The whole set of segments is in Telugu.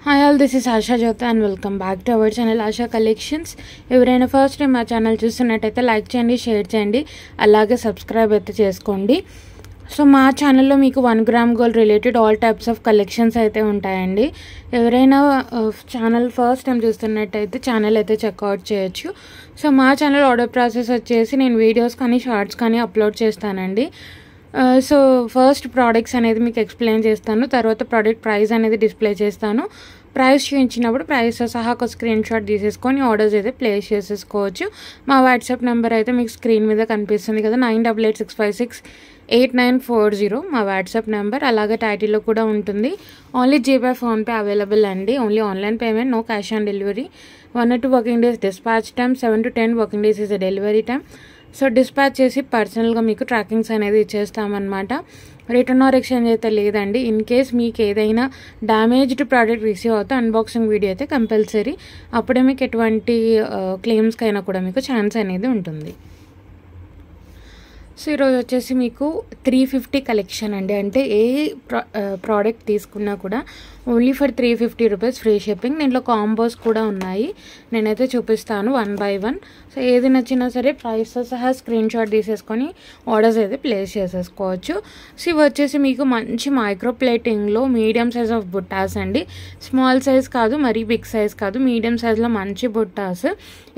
Hi all, this is Asha Jyota and welcome back to our channel Asha Collections. ఎవరైనా ఫస్ట్ టైం మా ఛానల్ చూస్తున్నట్టయితే లైక్ చేయండి, షేర్ చేయండి, అలాగే సబ్స్క్రైబ్ అయితే చేసుకోండి. సో మా ఛానల్లో మీకు 1 gram gold related all types of collections అయితే ఉంటాయండి. ఎవరైనా ఛానల్ ఫస్ట్ టైం చూస్తున్నట్టయితే ఛానల్ అయితే చెక్అవుట్ చేయొచ్చు. సో మా ఛానల్ ఆర్డర్ ప్రాసెస్ వచ్చేసి నేను వీడియోస్ కానీ షార్ట్స్ కానీ అప్లోడ్ చేస్తానండి. సో ఫస్ట్ ప్రోడక్ట్స్ అనేది మీకు ఎక్స్ప్లెయిన్ చేస్తాను, తర్వాత ప్రోడక్ట్ ప్రైస్ అనేది డిస్ప్లే చేస్తాను. ప్రైస్ చూపించినప్పుడు ప్రైస్తో సహా ఒక స్క్రీన్ షాట్ తీసేసుకొని ఆర్డర్స్ అయితే ప్లేస్ చేసేసుకోవచ్చు. మా వాట్సాప్ నెంబర్ అయితే మీకు స్క్రీన్ మీద కనిపిస్తుంది కదా, 9886568940 మా వాట్సాప్ నెంబర్. అలాగే టైటిల్లో కూడా ఉంటుంది. ఓన్లీ జీపే, ఫోన్పే అవైలబుల్ అండి. Only online payment, no cash on delivery. 1 or 2 working days dispatch time, 7 to 10 working days is delivery time. So dispatch చేసి పర్సనల్గా మీకు ట్రాకింగ్స్ అనేది ఇచ్చేస్తామన్నమాట. రిటర్న్ ఆర్ ఎక్స్చేంజ్ అయితే లేదండి. ఇన్ కేస్ మీకు ఏదైనా డ్యామేజ్డ్ ప్రోడక్ట్ రిసీవ్ అవుతే అన్బాక్సింగ్ వీడియో అయితే కంపల్సరీ. అప్పుడే మీకు ఎటువంటి క్లెయిమ్స్కైనా కూడా మీకు ఛాన్స్ అనేది ఉంటుంది. సో ఈరోజు వచ్చేసి మీకు 350 కలెక్షన్ అండి. అంటే ఏ ప్రోడక్ట్ తీసుకున్నా కూడా only for 350 rupees free shipping. దీంట్లో కాంబోస్ కూడా ఉన్నాయి, నేనైతే చూపిస్తాను 1 by 1. సో ఏది నచ్చినా సరే ప్రైస్తో సహా స్క్రీన్ షాట్ తీసేసుకొని ఆర్డర్స్ అయితే ప్లేస్ చేసేసుకోవచ్చు. సో ఇవి వచ్చేసి మీకు మంచి మైక్రో ప్లేటింగ్లో మీడియం సైజ్ ఆఫ్ బుట్టాస్ అండి. స్మాల్ సైజ్ కాదు, మరీ బిగ్ సైజ్ కాదు, మీడియం సైజ్లో మంచి బుట్టాస్.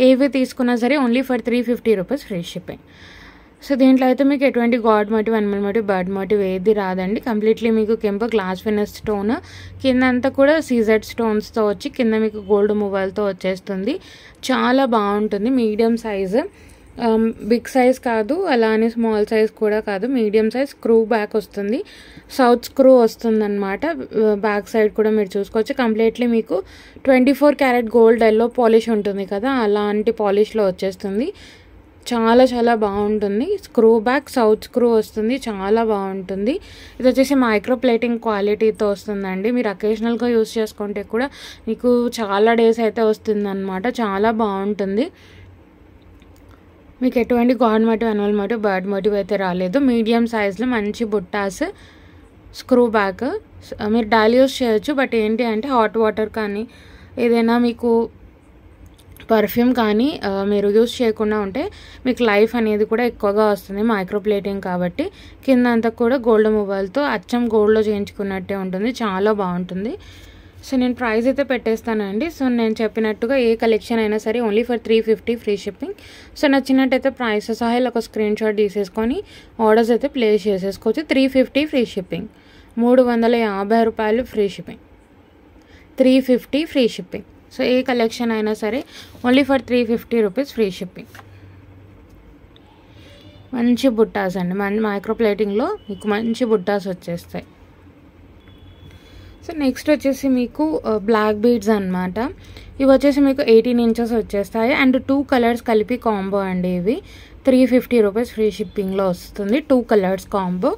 ఏవి తీసుకున్నా సరే only for 350 rupees free shipping. So దీంట్లో అయితే మీకు ఎటువంటి god motif, animal motif, bird motif ఏది రాదండి. కంప్లీట్లీ మీకు కెంపు గ్లాస్ ఫినిష్ స్టోన్, కింద అంతా కూడా సీజెడ్ స్టోన్స్తో వచ్చి కింద మీకు గోల్డ్ మూవల్తో వచ్చేస్తుంది. చాలా బాగుంటుంది. మీడియం సైజు, బిగ్ సైజ్ కాదు, అలానే స్మాల్ సైజ్ కూడా కాదు, మీడియం సైజ్. స్క్రూ బ్యాక్ వస్తుంది, సౌత్ స్క్రూ వస్తుంది అనమాట. బ్యాక్ సైడ్ కూడా మీరు చూసుకోవచ్చు. కంప్లీట్లీ మీకు 24 క్యారెట్ గోల్డ్ ఎల్లో పాలిష్ ఉంటుంది కదా, అలాంటి పాలిష్లో వచ్చేస్తుంది. చాలా చాలా బాగుంటుంది. స్క్రూ బ్యాక్, సౌత్ స్క్రూ వస్తుంది, చాలా బాగుంటుంది. ఇది వచ్చేసి మైక్రో ప్లేటింగ్ క్వాలిటీతో వస్తుందండి. మీరు అకేషనల్గా యూస్ చేసుకుంటే కూడా మీకు చాలా డేస్ అయితే వస్తుంది అనమాట. చాలా బాగుంటుంది. మీకు ఎటువంటి god motif, animal motif, bird motif అయితే రాలేదు. మీడియం సైజ్లో మంచి బుట్టాస్, స్క్రూ బ్యాక్. మీరు డైలీ యూస్ చేయొచ్చు. బట్ ఏంటి అంటే హాట్ వాటర్ కానీ ఏదైనా మీకు పర్ఫ్యూమ్ కానీ మీరు యూస్ చేయకుండా ఉంటే మీకు లైఫ్ అనేది కూడా ఎక్కువగా వస్తుంది, మైక్రో ప్లేటింగ్ కాబట్టి. కింద అంతా కూడా గోల్డ్ మూవల్తో అచ్చం గోల్డ్లో చేయించుకున్నట్టే ఉంటుంది. చాలా బాగుంటుంది. సో నేను ప్రైస్ అయితే పెట్టేస్తానండి. సో నేను చెప్పినట్టుగా ఏ కలెక్షన్ అయినా సరే only for 350 free shipping. So నచ్చినట్టయితే ప్రైస్ సహా ఇలా ఒక స్క్రీన్ షాట్ తీసేసుకొని ఆర్డర్స్ అయితే ప్లేస్ చేసేసుకోవచ్చు. 350 ఫ్రీ షిప్పింగ్, 350 రూపాయలు free shipping, 350 free shipping. So ఏ కలెక్షన్ అయినా సరే only for 350 rupees free shipping. మంచి బుట్టాస్ అండి, మైక్రో ప్లేటింగ్లో మీకు మంచి బుట్టాస్ వచ్చేస్తాయి. సో నెక్స్ట్ వచ్చేసి మీకు బ్లాక్ బీడ్స్ అనమాట. ఇవి వచ్చేసి మీకు 18 ఇంచెస్ వచ్చేస్తాయి అండ్ 2 కలర్స్ కలిపి కాంబో అండి. ఇవి 350 రూపీస్ ఫ్రీ షిప్పింగ్లో వస్తుంది. 2 కలర్స్ కాంబో.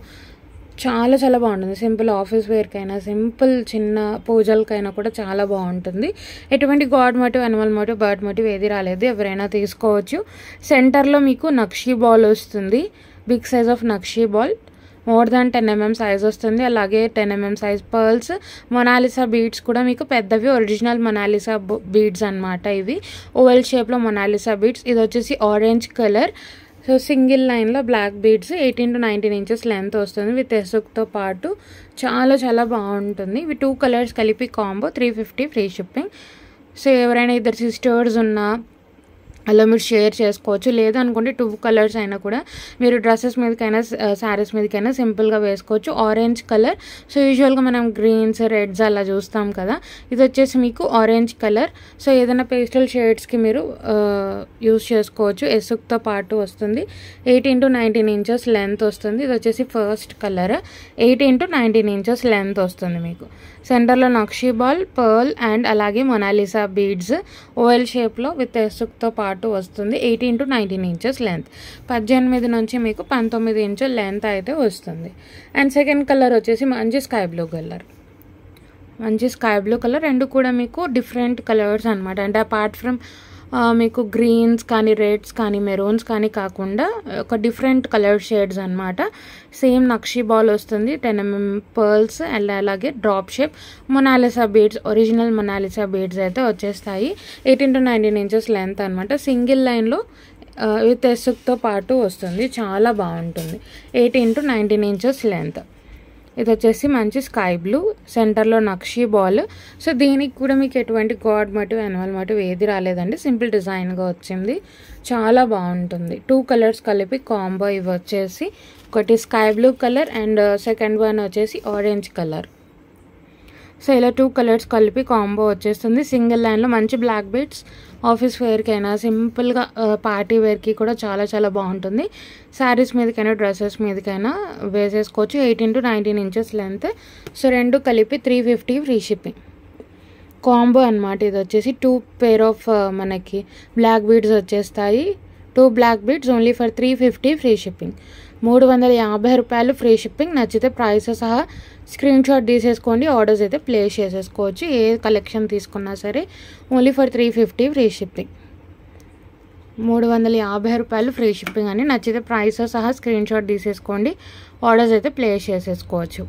చాలా చాలా బాగుంటుంది. సింపుల్ ఆఫీస్ వేర్కైనా, సింపుల్ చిన్న పూజలకైనా కూడా చాలా బాగుంటుంది. ఎటువంటి god motif, animal motif, bird motif ఏది రాలేదు, ఎవరైనా తీసుకోవచ్చు. సెంటర్లో మీకు నక్షీ బాల్ వస్తుంది, బిగ్ సైజ్ ఆఫ్ నక్షీ ball, more than 10 mm size వస్తుంది. అలాగే 10 mm size pearls, Mona Lisa beads కూడా మీకు పెద్దవి, ఒరిజినల్ మొనాలిసా బీడ్స్ అనమాట. ఇవి ఓవెల్ షేప్లో మొనాలిసా బీడ్స్. ఇది వచ్చేసి ఆరెంజ్ కలర్. సో సింగిల్ లైన్లో black beads, 18 to 19 inches length వస్తుంది విత్ ఎసుక్తో పాటు. చాలా చాలా బాగుంటుంది. ఇవి 2 కలర్స్ కలిపి కాంబో, 350 ఫ్రీ షిప్పింగ్. సో ఎవరైనా ఇద్దరు సిస్టర్స్ ఉన్నా అలా మీరు షేర్ చేసుకోవచ్చు. లేదనుకుంటే 2 కలర్స్ అయినా కూడా మీరు డ్రెస్సెస్ మీదకైనా శారీస్ మీదకైనా సింపుల్గా వేసుకోవచ్చు. Orange colour. సో యూజువల్గా మనం గ్రీన్స్, రెడ్స్ అలా చూస్తాం కదా, ఇది వచ్చేసి మీకు ఆరెంజ్ కలర్. సో ఏదైనా పేస్టల్ షేడ్స్కి మీరు యూస్ చేసుకోవచ్చు. ఎసుక్తో పాటు వస్తుంది. 18 to 19 ఇంచెస్ లెంత్ వస్తుంది. ఇది వచ్చేసి first colour. 18 to 19 inches length వస్తుంది మీకు. సెంటర్లో నక్షీ బాల్, పర్ల్ అండ్ అలాగే మొనాలిసా బీడ్స్ ఓవెల్ షేప్లో విత్ ఎసుక్తో పాటు వస్తుంది. 18 to 19 ఇంచెస్ లెంత్. 18 నుంచి మీకు 19 ఇంచుల లెంత్ అయితే వస్తుంది. అండ్ సెకండ్ కలర్ వచ్చేసి మంచి స్కై బ్లూ కలర్. మంచి స్కై బ్లూ కలర్. రెండు కూడా మీకు డిఫరెంట్ కలర్స్ అనమాట. అంటే అపార్ట్ ఫ్రమ్ మీకు గ్రీన్స్ కానీ రెడ్స్ కానీ మెరూన్స్ కానీ కాకుండా ఒక డిఫరెంట్ కలర్ షేడ్స్ అనమాట. సేమ్ నక్షి బాల్ వస్తుంది, 10 mm పర్ల్స్ అండ్ అలాగే drop shape Mona Lisa beads, original Mona Lisa beads అయితే వచ్చేస్తాయి. 18 to 19 inches లెంత్ అనమాట. సింగిల్ లైన్లో విత్ ఎస్సుక్తో పాటు వస్తుంది, చాలా బాగుంటుంది. 18 to 19 inches లెంత్. ఇది వచ్చేసి మంచి స్కై బ్లూ, సెంటర్లో నక్షి బాల్. సో దీనికి కూడా మీకు ఎటువంటి గాడ్ మోటివ్ యానిమల్ మోటివ్ ఏది రాలేదండి, సింపుల్ డిజైన్గా వచ్చింది, చాలా బాగుంటుంది. 2 కలర్స్ కలిపి కాంబో ఇవి వచ్చేసి, ఒకటి sky blue colour and second one వచ్చేసి ఆరెంజ్ కలర్. సో ఇలా 2 కలర్స్ కలిపి కాంబో వచ్చేస్తుంది. సింగిల్ లైన్లో మంచి బ్లాక్ బీడ్స్, ఆఫీస్ వేర్కైనా సింపుల్గా పార్టీ వేర్కి కూడా చాలా చాలా బాగుంటుంది. శారీస్ మీదకైనా డ్రెస్సెస్ మీదకైనా వేసేసుకోవచ్చు. 18 to 19 inches లెంత్. సో 2 కలిపి 350 ఫ్రీ షిప్పింగ్ కాంబో అనమాట. ఇది వచ్చేసి 2 pair ఆఫ్ మనకి బ్లాక్ బీడ్స్ వచ్చేస్తాయి. 2 black beads only for 350 free shipping. 350 రూపాయలు ఫ్రీ షిప్పింగ్. నచ్చితే ప్రైస్ సహా స్క్రీన్ షాట్ తీసేసుకోండి, ఆర్డర్స్ అయితే ప్లేస్ చేసేసుకోవచ్చు. ఏ కలెక్షన్ తీసుకున్నా సరే ఓన్లీ ఫర్ 350 ఫ్రీ షిప్పింగ్. 350 రూపాయలు ఫ్రీ షిప్పింగ్ అని. నచ్చితే ప్రైస్ సహా స్క్రీన్ షాట్ తీసేసుకోండి, ఆర్డర్స్ అయితే ప్లేస్ చేసేసుకోవచ్చు.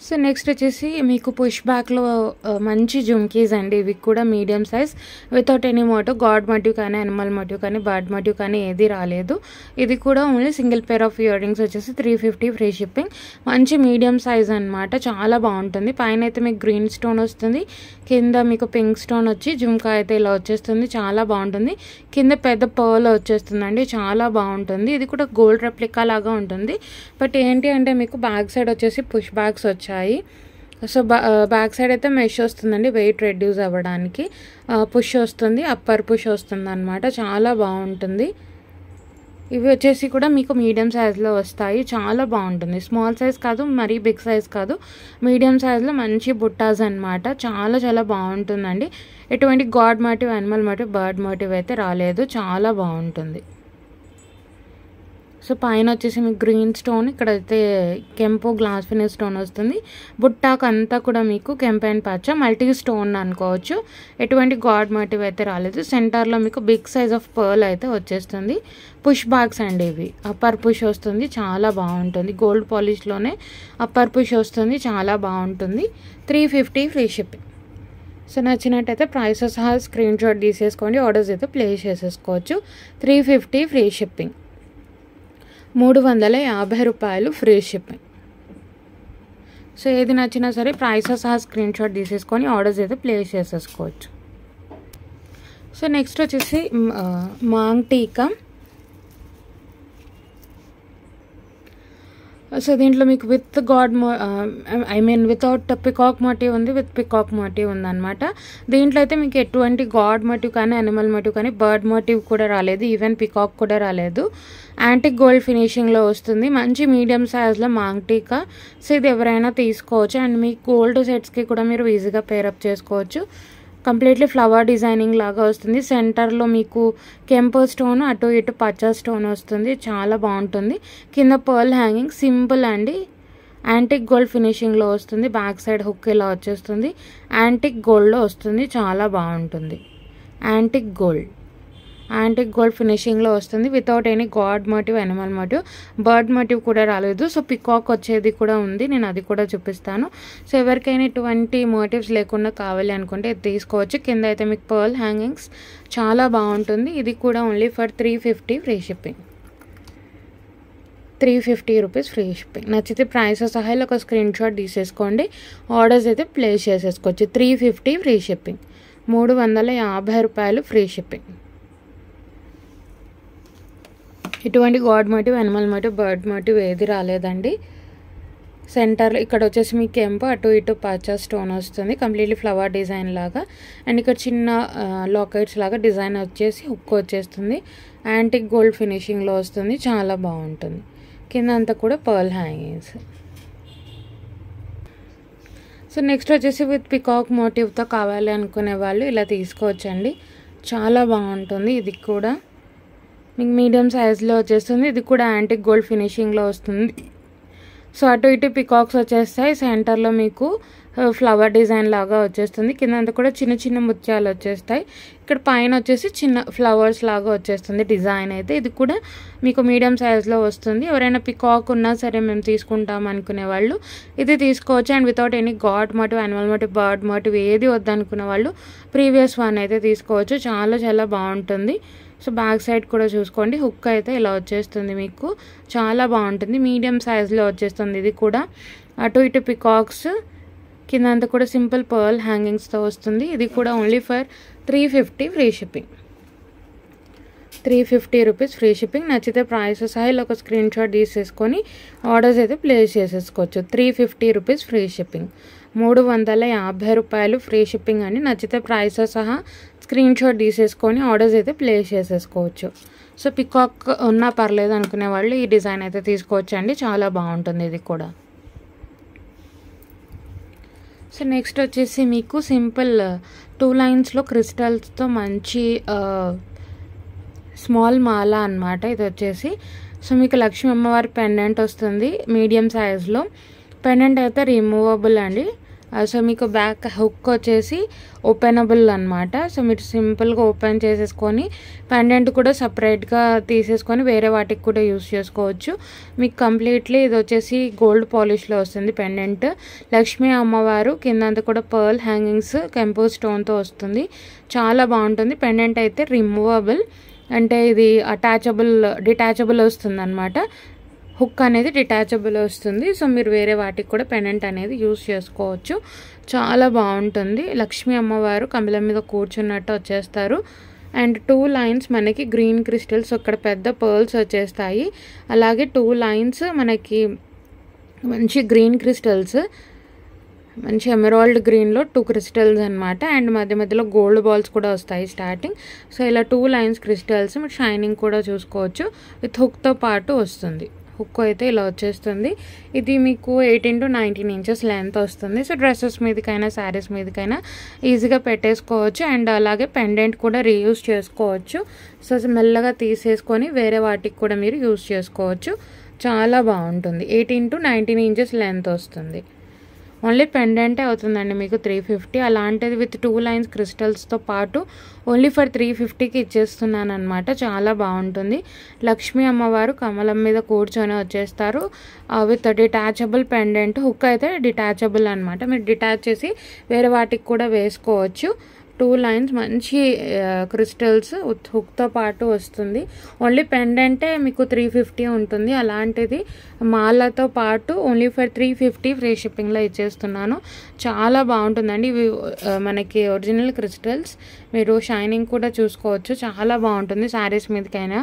సో నెక్స్ట్ వచ్చేసి మీకు పుష్ బ్యాక్లో మంచి జుమ్కీస్ అండి. ఇవి కూడా medium size without any motif, god motif కానీ యానిమల్ మోటివ్ కానీ బర్డ్ మోటివ్ కానీ ఏది రాలేదు. ఇది కూడా only single pair of earrings వచ్చేసి 350 ఫ్రీ షిప్పింగ్. మంచి మీడియం సైజ్ అనమాట, చాలా బాగుంటుంది. పైన అయితే మీకు గ్రీన్ స్టోన్ వస్తుంది, కింద మీకు పింక్ స్టోన్ వచ్చి జుమ్కా అయితే ఇలా వచ్చేస్తుంది, చాలా బాగుంటుంది. కింద పెద్ద పర్ల్ వచ్చేస్తుందండి, చాలా బాగుంటుంది. ఇది కూడా గోల్డ్ రెప్లికా లాగా ఉంటుంది. బట్ ఏంటి అంటే మీకు బ్యాక్ సైడ్ వచ్చేసి పుష్ బ్యాగ్స్ వచ్చాయి. సో బ్యాక్ సైడ్ అయితే మెష్ వస్తుందండి, వెయిట్ రెడ్యూస్ అవ్వడానికి. పుష్ వస్తుంది, అప్పర్ పుష్ వస్తుంది అనమాట, చాలా బాగుంటుంది. ఇవి వచ్చేసి కూడా మీకు మీడియం సైజ్లో వస్తాయి, చాలా బాగుంటుంది. స్మాల్ సైజ్ కాదు, మరీ బిగ్ సైజ్ కాదు, మీడియం సైజ్లో మంచి బుట్టాస్ అనమాట, చాలా చాలా బాగుంటుందండి. ఎటువంటి god motif animal motif bird motif అయితే రాలేదు, చాలా బాగుంటుంది. సో పైన వచ్చేసి మీకు గ్రీన్ స్టోన్, ఇక్కడైతే కెంపు గ్లాస్ ఫినిష్ స్టోన్ వస్తుంది. బుట్టాకు అంతా కూడా మీకు కెంపు అండ్ పచ్చ మల్టీ స్టోన్ అనుకోవచ్చు. ఎటువంటి గాడ్ మోటివ్ అయితే రాలేదు. సెంటర్లో మీకు బిగ్ సైజ్ ఆఫ్ పర్ల్ అయితే వచ్చేస్తుంది. పుష్ బ్యాగ్స్ అండి ఇవి, అప్పర్ పుష్ వస్తుంది, చాలా బాగుంటుంది. గోల్డ్ పాలిష్లోనే అప్పర్ పుష్ వస్తుంది, చాలా బాగుంటుంది. 350 ఫ్రీ షిప్పింగ్. సో నచ్చినట్టయితే ప్రైస్ సహా స్క్రీన్ షాట్ తీసేసుకోండి, ఆర్డర్స్ అయితే ప్లేస్ చేసేసుకోవచ్చు. 350 ఫ్రీ షిప్పింగ్. 350 రూపాయలు ఫ్రీ షిప్పింగ్. సో ఏది నచ్చినా సరే ప్రైస్ సహా స్క్రీన్ షాట్ తీసేసుకొని ఆర్డర్స్ అయితే ప్లేస్ చేసేసుకోవచ్చు. సో నెక్స్ట్ వచ్చేసి మాంగ్ టీకా. సో దీంట్లో మీకు with God without peacock motif ఉంది, విత్ పికాక్ మోటివ్ ఉందన్నమాట. దీంట్లో అయితే మీకు ఎటువంటి గాడ్ మోటివ్ కానీ యానిమల్ మోటివ్ కానీ బర్డ్ మోటివ్ కూడా రాలేదు, ఈవెన్ పికాక్ కూడా రాలేదు. యాంటిక్ గోల్డ్ ఫినిషింగ్లో వస్తుంది, మంచి మీడియం సైజ్లో మాంగ్ టీకా. సో ఇది ఎవరైనా తీసుకోవచ్చు అండ్ మీ గోల్డ్ సెట్స్కి కూడా మీరు ఈజీగా పేరప్ చేసుకోవచ్చు. కంప్లీట్లీ ఫ్లవర్ డిజైనింగ్ లాగా వస్తుంది. సెంటర్లో మీకు కెంపో స్టోన్, అటు ఇటు పచ్చ స్టోన్ వస్తుంది, చాలా బాగుంటుంది. కింద పర్ల్ హ్యాంగింగ్ సింపుల్ అండి, యాంటిక్ గోల్డ్ ఫినిషింగ్లో వస్తుంది. బ్యాక్ సైడ్ హుక్ ఇలా వచ్చేస్తుంది, యాంటిక్ గోల్డ్లో వస్తుంది, చాలా బాగుంటుంది. యాంటిక్ గోల్డ్ ఫినిషింగ్లో వస్తుంది, without any god motif animal motif bird motif కూడా రాలేదు. సో పికాక్ వచ్చేది కూడా ఉంది, నేను అది కూడా చూపిస్తాను. సో ఎవరికైనా ఇటువంటి మోటివ్స్ లేకుండా కావాలి అనుకుంటే ఇది తీసుకోవచ్చు. కింద అయితే మీకు పర్ల్ హ్యాంగింగ్స్, చాలా బాగుంటుంది. ఇది కూడా only for 350 free shipping. 350 rupees free shipping. నచ్చితే ప్రైస్ సహా ఒక స్క్రీన్ షాట్ తీసేసుకోండి, ఆర్డర్స్ అయితే ప్లేస్ చేసేసుకోవచ్చు. 350 ఫ్రీ షిప్పింగ్. 350 రూపాయలు ఫ్రీ షిప్పింగ్. ఇటువంటి god motif animal motif bird motif ఏది రాలేదండి. సెంటర్ ఇక్కడ వచ్చేసి మీకు కెంపు, అటు ఇటు పచ్చ స్టోన్ వస్తుంది, కంప్లీట్లీ ఫ్లవర్ డిజైన్ లాగా. అండ్ ఇక్కడ చిన్న లాకెట్స్ లాగా డిజైన్ వచ్చేసి హుక్ వచ్చేస్తుంది, యాంటిక్ గోల్డ్ ఫినిషింగ్లో వస్తుంది, చాలా బాగుంటుంది. కింద అంతా కూడా పర్ల్ హ్యాంగింగ్స్. సో నెక్స్ట్ వచ్చేసి విత్ పికాక్ మోటివ్తో కావాలి అనుకునే వాళ్ళు ఇలా తీసుకోవచ్చండి, చాలా బాగుంటుంది. ఇది కూడా మీకు మీడియం సైజ్లో వచ్చేస్తుంది. ఇది కూడా యాంటిక్ గోల్డ్ ఫినిషింగ్లో వస్తుంది, సో అటు ఇటు పికాక్స్ వచ్చేస్తాయి. సెంటర్లో మీకు ఫ్లవర్ డిజైన్ లాగా వచ్చేస్తుంది. కింద కూడా చిన్న చిన్న ముత్యాలు వచ్చేస్తాయి. ఇక్కడ పైన వచ్చేసి చిన్న ఫ్లవర్స్ లాగా వచ్చేస్తుంది డిజైన్ అయితే. ఇది కూడా మీకు మీడియం సైజ్లో వస్తుంది. ఎవరైనా పికాక్ ఉన్నా సరే మేము తీసుకుంటాం అనుకునే వాళ్ళు ఇది తీసుకోవచ్చు. And without any god motif, animal motif, bird motif ఏది వద్దనుకునే వాళ్ళు ప్రీవియస్ వన్ అయితే తీసుకోవచ్చు. చాలా చాలా బాగుంటుంది. సో బ్యాక్ సైడ్ కూడా చూసుకోండి. హుక్ అయితే ఇలా వచ్చేస్తుంది మీకు. చాలా బాగుంటుంది. మీడియం సైజ్లో వచ్చేస్తుంది. ఇది కూడా అటు ఇటు పికాక్స్, కింద కూడా సింపుల్ పర్ల్ హ్యాంగింగ్స్తో వస్తుంది. ఇది కూడా only for 350 free shipping. 350 rupees free shipping. నచ్చితే ప్రైస్ సహా ఇలా ఒక స్క్రీన్ షాట్ తీసేసుకొని ఆర్డర్స్ అయితే ప్లేస్ చేసేసుకోవచ్చు. 350 రూపీస్ ఫ్రీ షిప్పింగ్. 350 రూపాయలు ఫ్రీ షిప్పింగ్ అని నచ్చితే ప్రైస్ సహా స్క్రీన్ షాట్ తీసేసుకొని ఆర్డర్స్ అయితే ప్లేస్ చేసేసుకోవచ్చు. సో పికాక్ ఉన్నా పర్లేదు అనుకునే వాళ్ళు ఈ డిజైన్ అయితే తీసుకోవచ్చు అండి. చాలా బాగుంటుంది ఇది కూడా. సో నెక్స్ట్ వచ్చేసి మీకు సింపుల్ 2 లైన్స్లో క్రిస్టల్స్తో మంచి స్మాల్ మాల అన్నమాట ఇది వచ్చేసి. సో మీకు లక్ష్మీ అమ్మవారి పెండెంట్ వస్తుంది మీడియం సైజ్లో. పెండెంట్ అయితే రిమూవబుల్ అండి. సో మీకు బ్యాక్ హుక్ వచ్చేసి ఓపెనబుల్ అనమాట. సో మీరు సింపుల్గా ఓపెన్ చేసేసుకొని పెండెంట్ కూడా సపరేట్గా తీసేసుకొని వేరే వాటికి కూడా యూస్ చేసుకోవచ్చు. మీకు కంప్లీట్లీ ఇది వచ్చేసి గోల్డ్ పాలిష్లో వస్తుంది పెండెంట్. లక్ష్మీ అమ్మవారు కిందంతా కూడా పర్ల్ హ్యాంగింగ్స్ కెంపో స్టోన్తో వస్తుంది. చాలా బాగుంటుంది. పెండెంట్ అయితే రిమూవబుల్, అంటే ఇది డిటాచబుల్ వస్తుంది అనమాట. హుక్ అనేది డిటాచబుల్ వస్తుంది. సో మీరు వేరే వాటికి కూడా పెండెంట్ అనేది యూస్ చేసుకోవచ్చు. చాలా బాగుంటుంది. లక్ష్మీ అమ్మవారు కమలం మీద కూర్చున్నట్టు వచ్చేస్తారు. అండ్ 2 లైన్స్ మనకి గ్రీన్ క్రిస్టల్స్, అక్కడ పెద్ద పర్ల్స్ వచ్చేస్తాయి. అలాగే 2 లైన్స్ మనకి మంచి గ్రీన్ క్రిస్టల్స్, మంచి ఎమరాల్డ్ గ్రీన్లో 2 క్రిస్టల్స్ అనమాట. అండ్ మధ్యలో గోల్డ్ బాల్స్ కూడా వస్తాయి స్టార్టింగ్. సో ఇలా 2 లైన్స్ క్రిస్టల్స్, మీరు షైనింగ్ కూడా చూసుకోవచ్చు. విత్ హుక్తో పాటు వస్తుంది. హుక్ అయితే ఇలా వచ్చేస్తుంది. ఇది మీకు 18 to 19 ఇంచెస్ లెంత్ వస్తుంది. సో డ్రెస్సెస్ మీదకైనా శారీస్ మీదకైనా ఈజీగా పెట్టేసుకోవచ్చు. అండ్ అలాగే పెండెంట్ కూడా రీయూజ్ చేసుకోవచ్చు. సో మెల్లగా తీసేసుకొని వేరే వాటికి కూడా మీరు యూజ్ చేసుకోవచ్చు. చాలా బాగుంటుంది. 18 to 19 ఇంచెస్ లెంత్ వస్తుంది. ఓన్లీ పెండెంటే అవుతుందండి మీకు 350. అలాంటిది విత్ 2 లైన్స్ క్రిస్టల్స్తో పాటు ఓన్లీ ఫర్ 350కి ఇచ్చేస్తున్నాను అనమాట. చాలా బాగుంటుంది. లక్ష్మీ అమ్మవారు కమలం మీద కూర్చొని వచ్చేస్తారు విత్ డిటాచబుల్ పెండెంట్. హుక్ అయితే డిటాచబుల్ అనమాట. మీరు డిటాచ్ చేసి వేరే వాటికి కూడా వేసుకోవచ్చు. 2 లైన్స్ మంచి క్రిస్టల్స్ హుక్తో పాటు వస్తుంది. ఓన్లీ పెండెంటే మీకు 350 ఉంటుంది. అలాంటిది మాలతో పాటు ఓన్లీ ఫర్ 350 ఫ్రీ షిప్పింగ్లో ఇచ్చేస్తున్నాను. చాలా బాగుంటుందండి. ఇవి మనకి ఒరిజినల్ క్రిస్టల్స్. మీరు షైనింగ్ కూడా చూసుకోవచ్చు. చాలా బాగుంటుంది. శారీస్ మీదకైనా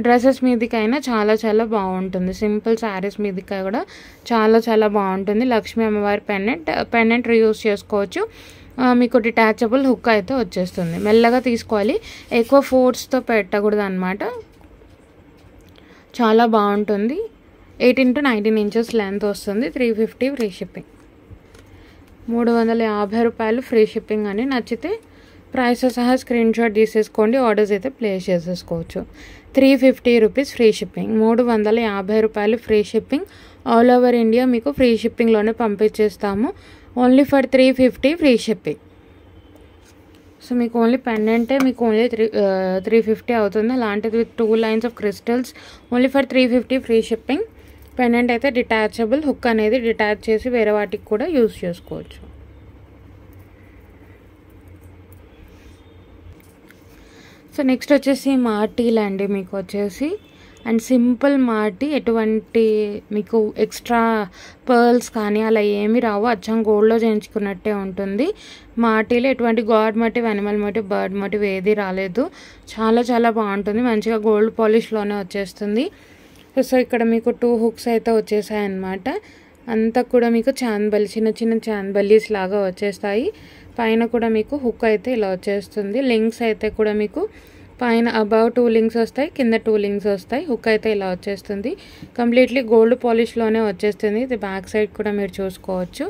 డ్రెస్సెస్ మీదకైనా చాలా చాలా బాగుంటుంది. సింపుల్ శారీస్ మీదకి కూడా చాలా చాలా బాగుంటుంది. లక్ష్మీ అమ్మవారి పెండెంట్ రీయూజ్ చేసుకోవచ్చు. మీకు డిటాచబుల్ హుక్ అయితే వచ్చేస్తుంది. మెల్లగా తీసుకోవాలి, ఎక్కువ ఫోర్స్తో పెట్టకూడదు అనమాట. చాలా బాగుంటుంది. 18 to 19 ఇంచెస్ లెంత్ వస్తుంది. 350 ఫ్రీ షిప్పింగ్. 350 రూపాయలు ఫ్రీ షిప్పింగ్ అని నచ్చితే ప్రైస్ సహా స్క్రీన్ షాట్ తీసేసుకోండి. ఆర్డర్స్ అయితే ప్లేస్ చేసేసుకోవచ్చు. 350 రూపీస్ ఫ్రీ షిప్పింగ్. 350 రూపాయలు free shipping. All over India మీకు ఫ్రీ షిప్పింగ్లోనే పంపించేస్తాము. Only for 350 free shipping. So మీకు ఓన్లీ పెండెంటే మీకు ఓన్లీ 350 అవుతుంది. అలాంటిది with 2 lines of crystals only for 350 free shipping. Pendant అయితే డిటాచబుల్, హుక్ అనేది డిటాచ్ చేసి వేరే వాటికి కూడా యూస్ చేసుకోవచ్చు. సో నెక్స్ట్ వచ్చేసి మార్టీలు అండి. మీకు వచ్చేసి అండ్ సింపుల్ మార్టీ, ఎటువంటి మీకు ఎక్స్ట్రా పర్ల్స్ కానీ అలా ఏమీ రావు. అచ్చం గోల్డ్లో చేయించుకున్నట్టే ఉంటుంది. మార్టీలో ఎటువంటి god motif, animal motif, bird motif ఏది రాలేదు. చాలా చాలా బాగుంటుంది. మంచిగా గోల్డ్ పాలిష్లోనే వచ్చేస్తుంది. సో ఇక్కడ మీకు 2 హుక్స్ అయితే వచ్చేసాయి అన్నమాట. అంతా కూడా మీకు చిన్న చిన్న చాన్బల్లీస్ లాగా వచ్చేస్తాయి. పైన కూడా మీకు హుక్ అయితే ఇలా వచ్చేస్తుంది. లింక్స్ అయితే కూడా మీకు పైన అబౌవ్ 2 లింక్స్ వస్తాయి, కింద 2 లింక్స్ వస్తాయి. హుక్ అయితే ఇలా వచ్చేస్తుంది. కంప్లీట్లీ గోల్డ్ పాలిష్లోనే వచ్చేస్తుంది. ఇది బ్యాక్ సైడ్ కూడా మీరు చూసుకోవచ్చు.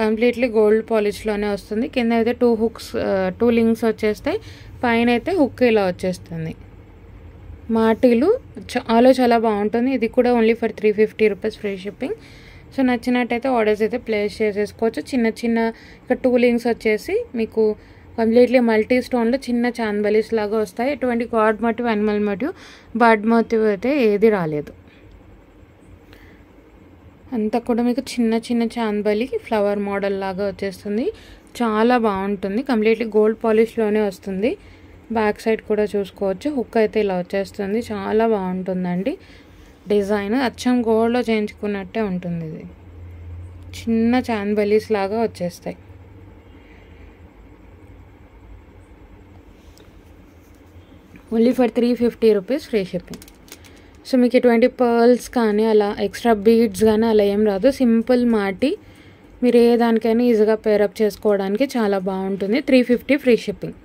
కంప్లీట్లీ గోల్డ్ పాలిష్లోనే వస్తుంది. కింద అయితే 2 లింక్స్ వచ్చేస్తాయి. పైన అయితే హుక్ ఇలా వచ్చేస్తుంది. మాటీలు చాలా చాలా బాగుంటుంది. ఇది కూడా only for 350 rupees free shipping. So నచ్చినట్టయితే ఆర్డర్స్ అయితే ప్లేస్ చేసేసుకోవచ్చు. చిన్న చిన్న ఇక్కడ 2 లింక్స్ వచ్చేసి మీకు కంప్లీట్లీ మల్టీ స్టోన్లో చిన్న చాందబలీస్ లాగా వస్తాయి. ఎటువంటి god motif, animal motif, bird motif అయితే ఏది రాలేదు. అంతా కూడా మీకు చిన్న చిన్న చాందబలి ఫ్లవర్ మోడల్ లాగా వచ్చేస్తుంది. చాలా బాగుంటుంది. కంప్లీట్లీ గోల్డ్ పాలిష్లోనే వస్తుంది. బ్యాక్ సైడ్ కూడా చూసుకోవచ్చు. హుక్ అయితే ఇలా వచ్చేస్తుంది. చాలా బాగుంటుందండి. డిజైన్ అచ్చం గోల్డ్లో చేయించుకున్నట్టే ఉంటుంది. ఇది చిన్న చాందబలీస్ లాగా వచ్చేస్తాయి. Only for 350 rupees free shipping. So మీకు ఎటువంటి పర్ల్స్ కానీ అలా ఎక్స్ట్రా బీడ్స్ కానీ అలా ఏం రాదు. సింపుల్ మాటి మీరు ఏ దానికైనా ఈజీగా పేరప్ చేసుకోవడానికి చాలా బాగుంటుంది. 350 ఫ్రీ షిప్పింగ్.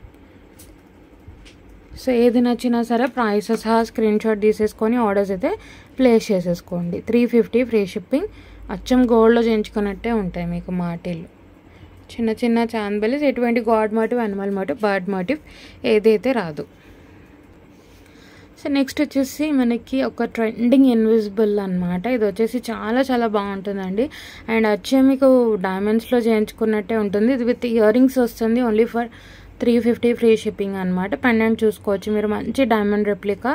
సో ఏది నచ్చినా సరే ప్రైసెస్ సహా స్క్రీన్ షాట్ తీసేసుకొని ఆర్డర్స్ అయితే ప్లేస్ చేసేసుకోండి. 350 ఫ్రీ షిప్పింగ్. అచ్చం గోల్డ్లో చేయించుకున్నట్టే ఉంటాయి మీకు మాటీలు. చిన్న చిన్న చాందబలీస్, ఎటువంటి god motif, animal motif, bird motif ఏదైతే రాదు. సో నెక్స్ట్ వచ్చేసి మనకి ఒక ట్రెండింగ్ ఇన్విజిబుల్ అనమాట. ఇది వచ్చేసి చాలా చాలా బాగుంటుందండి. అండ్ వచ్చే మీకు డైమండ్స్లో చేయించుకున్నట్టే ఉంటుంది. ఇది విత్ ఇయర్ రింగ్స్ వస్తుంది. ఓన్లీ ఫర్ 350 ఫ్రీ షిప్పింగ్ అనమాట. పెండెంట్ చూసుకోవచ్చు మీరు. మంచి డైమండ్ రెప్లికా.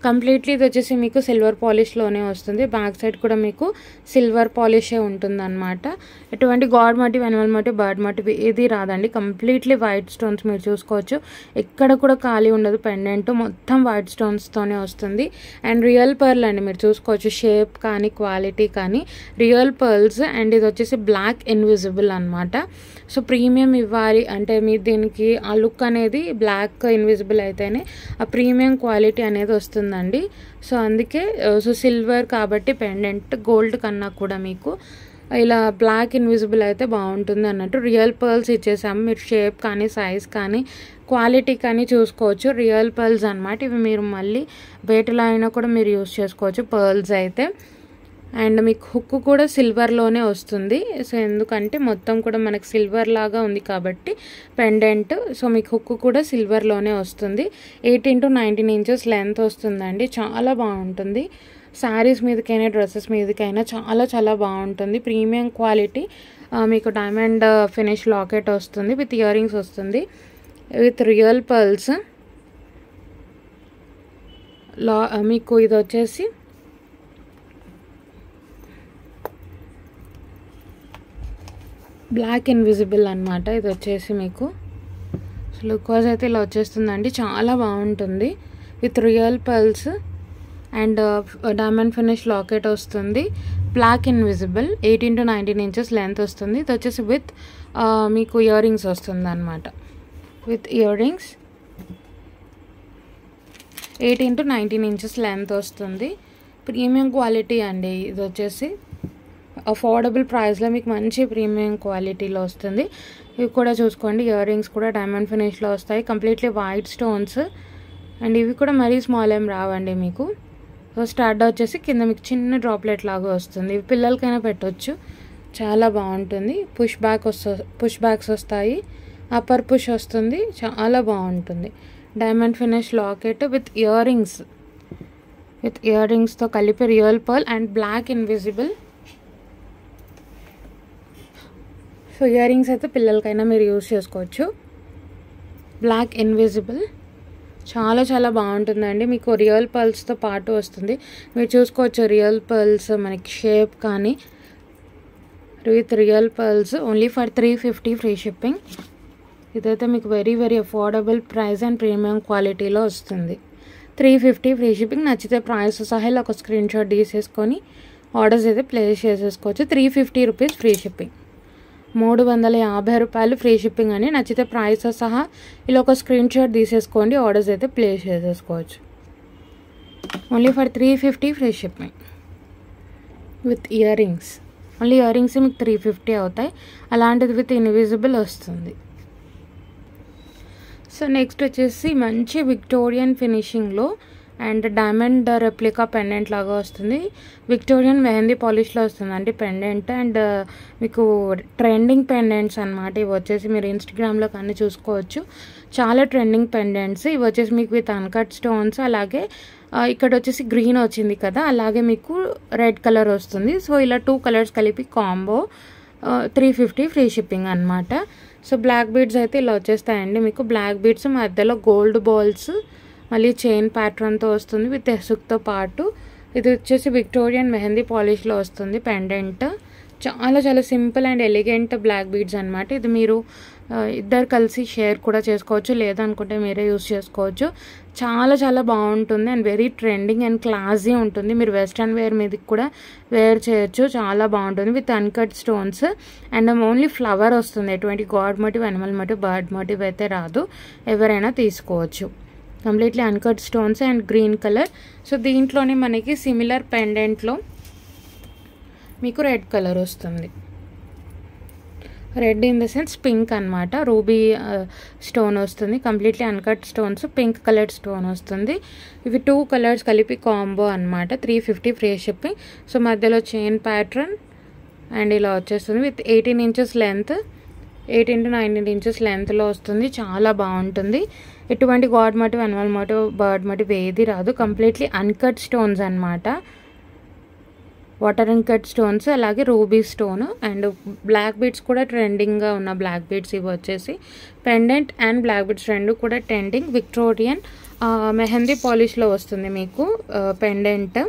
కంప్లీట్లీ ఇది వచ్చేసి మీకు సిల్వర్ పాలిష్లోనే వస్తుంది. బ్యాక్ సైడ్ కూడా మీకు సిల్వర్ పాలిషే ఉంటుంది అనమాట. ఎటువంటి god motif, animal motif, bird motif ఏది రాదండి. కంప్లీట్లీ వైట్ స్టోన్స్ మీరు చూసుకోవచ్చు. ఎక్కడ కూడా ఖాళీ ఉండదు. పెండెంట్ మొత్తం వైట్ స్టోన్స్తోనే వస్తుంది. అండ్ రియల్ పర్ల్ అండి. మీరు చూసుకోవచ్చు షేప్ కానీ క్వాలిటీ కానీ రియల్ పర్ల్స్. అండ్ ఇది వచ్చేసి బ్లాక్ ఇన్విజిబుల్ అనమాట. సో ప్రీమియం ఇవ్వాలి అంటే మీ దీనికి ఆ లుక్ అనేది బ్లాక్ ఇన్విజిబుల్ అయితేనే ఆ ప్రీమియం క్వాలిటీ అనేది వస్తుందండి. సో అందుకే సో సిల్వర్ కాబట్టి పెండెంట్ గోల్డ్ కన్నా కూడా మీకు ఇలా బ్లాక్ ఇన్విజిబుల్ అయితే బాగుంటుంది అన్నట్టు. రియల్ పర్ల్స్ ఇచ్చేసాము. మీరు షేప్ కానీ సైజ్ కానీ క్వాలిటీ కానీ చూసుకోవచ్చు. రియల్ పర్ల్స్ అనమాట. ఇవి మీరు మళ్ళీ వేటిలో అయినా కూడా మీరు యూస్ చేసుకోవచ్చు పర్ల్స్ అయితే. అండ్ మీకు హుక్ కూడా సిల్వర్లోనే వస్తుంది. సో ఎందుకంటే మొత్తం కూడా మనకి సిల్వర్ లాగా ఉంది కాబట్టి పెండెంట్. సో మీకు హుక్ కూడా సిల్వర్లోనే వస్తుంది. 18 to 19 ఇంచెస్ లెంత్ వస్తుందండి. చాలా బాగుంటుంది. శారీస్ మీదకైనా డ్రెస్సెస్ మీదకైనా చాలా చాలా బాగుంటుంది. Premium quality. మీకు డైమండ్ ఫినిష్ లాకెట్ వస్తుంది. విత్ ఇయర్ రింగ్స్ వస్తుంది. With real pearls. మీకు ఇది వచ్చేసి బ్లాక్ ఇన్విజిబుల్ అనమాట. ఇది వచ్చేసి మీకు లుక్ వైజ్ అయితే ఇలా వచ్చేస్తుందండి. చాలా బాగుంటుంది. With real pearls and diamond finish locket వస్తుంది. Black invisible. 18 to 19 inches length వస్తుంది. ఇది వచ్చేసి విత్ మీకు ఇయర్ రింగ్స్ వస్తుంది అనమాట. With earrings 18 to 19 inches length వస్తుంది. ప్రీమియం క్వాలిటీ అండి. ఇది వచ్చేసి అఫోర్డబుల్ ప్రైస్లో మీకు మంచి ప్రీమియం క్వాలిటీలో వస్తుంది. ఇవి కూడా చూసుకోండి. ఇయర్ రింగ్స్ కూడా డైమండ్ ఫినిష్లో వస్తాయి. Completely white stones. అండ్ ఇవి కూడా మరీ స్మాల్ ఏం రావండి మీకు. సో స్టార్ట్ వచ్చేసి కింద మీకు చిన్న డ్రాప్లెట్ లాగా వస్తుంది. ఇవి పిల్లలకైనా పెట్టవచ్చు. చాలా బాగుంటుంది. పుష్ బ్యాక్స్ వస్తాయి. అప్పర్ పుష్ వస్తుంది. చాలా బాగుంటుంది. Diamond finish locket with earrings. With ఇయర్ రింగ్స్తో కలిపి real pearl and black invisible. So earrings అయితే పిల్లలకైనా మీరు యూజ్ చేసుకోవచ్చు. Black invisible. చాలా చాలా బాగుంటుందండి. మీకు రియల్ పర్ల్స్తో పాటు వస్తుంది. మీరు చూసుకోవచ్చు రియల్ పర్ల్స్ మనకి షేప్ కానీ with real pearls. Only for 350 free shipping. ఇదైతే మీకు very very affordable price and premium క్వాలిటీలో వస్తుంది. 350 ఫ్రీ షిప్పింగ్. నచ్చితే ప్రైస్ సహా ఒక స్క్రీన్ షాట్ తీసేసుకొని ఆర్డర్స్ అయితే ప్లేస్ చేసేసుకోవచ్చు. 350 రూపీస్ ఫ్రీ షిప్పింగ్. 350 రూపాయలు ఫ్రీ షిప్పింగ్ అని. నచ్చితే ప్రైస్ సహా ఇలా ఒక స్క్రీన్ షాట్ తీసేసుకోండి. ఆర్డర్స్ అయితే ప్లేస్ చేసేసుకోవచ్చు. Only for 350 free shipping with earrings. Only earrings మీకు 350 అవుతాయి. అలాంటిది విత్ ఇన్విజిబుల్ వస్తుంది. సో నెక్స్ట్ వచ్చేసి మంచి విక్టోరియన్ ఫినిషింగ్లో అండ్ డైమండ్ రెప్లికా పెండెంట్ లాగా వస్తుంది. విక్టోరియన్ మెహందీ పాలిష్లో వస్తుందండి పెండెంట్. అండ్ మీకు ట్రెండింగ్ పెండెంట్స్ అనమాట. ఇవి వచ్చేసి మీరు ఇన్స్టాగ్రామ్లో కానీ చూసుకోవచ్చు, చాలా ట్రెండింగ్ పెండెంట్స్. ఇవి వచ్చేసి మీకు విత్ అన్కట్ స్టోన్స్, అలాగే ఇక్కడ వచ్చేసి గ్రీన్ వచ్చింది కదా, అలాగే మీకు రెడ్ కలర్ వస్తుంది. సో ఇలా 2 కలర్స్ కలిపి కాంబో 350 ఫ్రీ షిప్పింగ్ అనమాట. సో బ్లాక్ బీడ్స్ అయితే ఇలా వచ్చేస్తాయండి మీకు. బ్లాక్ బీడ్స్ మధ్యలో గోల్డ్ బాల్స్, మళ్ళీ చైన్ ప్యాటర్న్తో వస్తుంది విత్ ఎసుక్తో పాటు. ఇది వచ్చేసి విక్టోరియన్ మెహందీ పాలిష్లో వస్తుంది పెండెంట్. చాలా చాలా simple and elegant black beads అనమాట. ఇది మీరు ఇద్దరు కలిసి షేర్ కూడా చేసుకోవచ్చు, లేదనుకుంటే మీరే యూస్ చేసుకోవచ్చు. చాలా చాలా బాగుంటుంది and very trending and classy ఉంటుంది. మీరు వెస్ట్రన్ వేర్ మీదకి కూడా వేర్ చేయొచ్చు, చాలా బాగుంటుంది with uncut stones. And only flower వస్తుంది, ఎటువంటి god motif, animal motif, bird motif అయితే రాదు. ఎవరైనా తీసుకోవచ్చు. Completely uncut stones and green colour. So దీంట్లోనే మనకి సిమిలర్ పెండెంట్లో మీకు రెడ్ కలర్ వస్తుంది. Red in the sense pink అనమాట. రూబీ స్టోన్ వస్తుంది, completely uncut stones, pink colour stone వస్తుంది. ఇవి 2 కలర్స్ కలిపి కాంబో అనమాట. 350 ఫ్రీ షిప్పింగ్. సో మధ్యలో చైన్ ప్యాటర్న్ అండ్ ఇలా వచ్చేస్తుంది with 18 inches length, 18 to 19 inches లెంత్లో వస్తుంది. చాలా బాగుంటుంది. ఎటువంటి god motif, animal motif, bird motif ఏది రాదు. కంప్లీట్లీ అన్కట్ స్టోన్స్ అనమాట. వాటర్ అన్కట్ స్టోన్స్, అలాగే ruby stone and black beads కూడా ట్రెండింగ్గా ఉన్న బ్లాక్ బీడ్స్. ఇవి వచ్చేసి పెండెంట్ అండ్ బ్లాక్ బీడ్స్ రెండు కూడా ట్రెండింగ్. విక్టోరియన్ మెహందీ పాలిష్లో వస్తుంది మీకు పెండెంట్.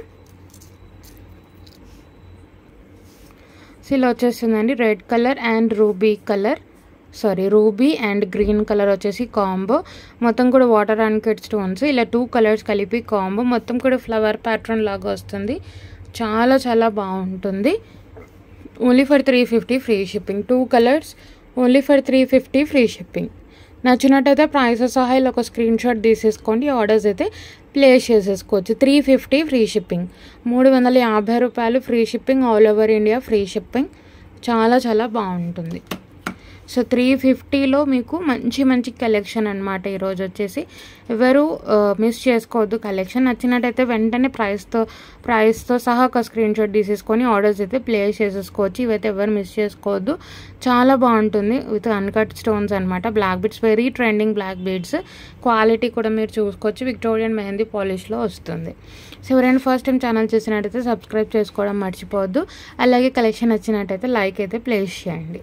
సో ఇలా వచ్చేస్తుందండి red colour and ruby and green colour వచ్చేసి కాంబో. మొత్తం కూడా వాటర్ అన్కట్ స్టోన్స్, ఇలా 2 కలర్స్ కలిపి కాంబో. మొత్తం కూడా ఫ్లవర్ ప్యాటర్న్ లాగా వస్తుంది. చాలా చాలా బాగుంటుంది. Only for 350 free shipping. 2 colours only for 350 free shipping. నచ్చినట్టయితే ప్రైసెస్ సహా ఇలా ఒక స్క్రీన్ షాట్ తీసేసుకోండి. ఆర్డర్స్ అయితే ప్లేస్ చేసేసుకోవచ్చు. 350 ఫ్రీ షిప్పింగ్, 350 రూపాయలు free shipping, all over India free shipping. చాలా చాలా బాగుంటుంది. సో 350లో మీకు మంచి మంచి కలెక్షన్ అనమాట. ఈరోజు వచ్చేసి ఎవరు మిస్ చేసుకోవద్దు. కలెక్షన్ నచ్చినట్టయితే వెంటనే ప్రైస్తో సహా ఒక స్క్రీన్ షాట్ తీసేసుకొని ఆర్డర్స్ అయితే ప్లేస్ చేసేసుకోవచ్చు. ఇవైతే ఎవరు మిస్ చేసుకోవద్దు. చాలా బాగుంటుంది విత్ అన్కట్ స్టోన్స్ అనమాట. Black beads, very trending black beads. Quality కూడా మీరు చూసుకోవచ్చు. విక్టోరియన్ మెహందీ పాలిష్లో వస్తుంది. సో ఎవరైనా ఫస్ట్ టైం ఛానల్ చూసినట్టయితే సబ్స్క్రైబ్ చేసుకోవడం మర్చిపోవద్దు. అలాగే కలెక్షన్ నచ్చినట్టయితే లైక్ అయితే ప్లేస్ చేయండి.